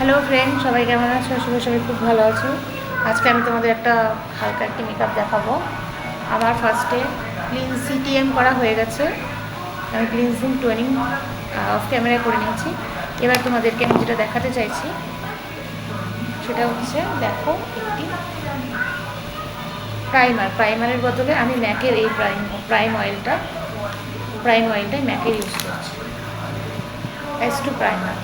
Hello friend, সবাই কেমন আছো? আসলে সবাই খুব ভালো আছো। আজকে আমি তোমাদের একটা হালকা একটি মেকআপ দেখাবো। আমার ফার্স্টে সিটিএম করা হয়ে গেছে। আমি ক্লিনজিং টোনিং অফ ক্যামেরায় করে নিয়েছি। এবার তোমাদেরকে আমি যেটা দেখাতে চাইছি সেটা হচ্ছে, দেখো, একটি প্রাইমারের বদলে আমি ম্যাকের এই প্রাইম অয়েলটাই ম্যাকের ইউজ করছি। S2 primer.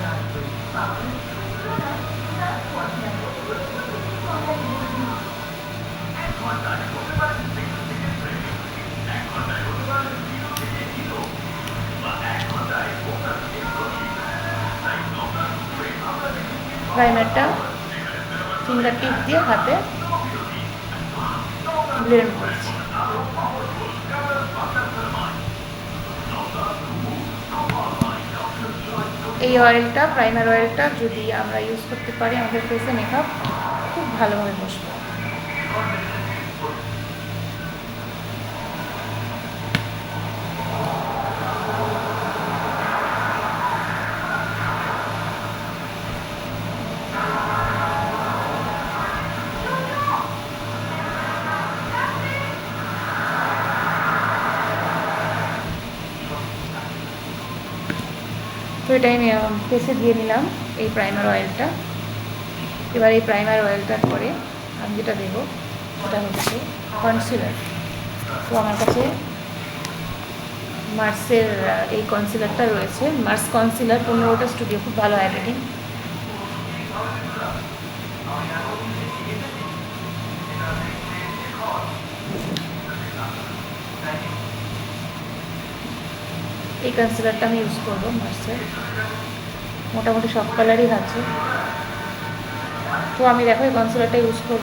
প্রাইমারটা ফিঙ্গার টিপ দিয়ে হাতে ব্লেন্ড করছি। এই অয়েলটা, প্রাইমার অয়েলটা যদি আমরা ইউজ করতে পারি, আমাদের ফেসে মেকআপ খুব ভালোভাবে বসবে। তো এটা আমি ফেসে দিয়ে নিলাম এই প্রাইমার অয়েলটা। এবার এই প্রাইমার অয়েলটার পরে আমি যেটা দেবো সেটা হচ্ছে কনসিলার। তো আমার কাছে মার্সের এই কনসিলারটা রয়েছে, মার্স কনসিলার 15টা স্টুডিও, খুব ভালো হাইলাইটিং। এই কনসিলারটা আমি ইউজ করবো মার্সের, মোটামুটি সব কালারই আছে। তো আমি দেখো এই কনসিলারটা ইউজ করবো।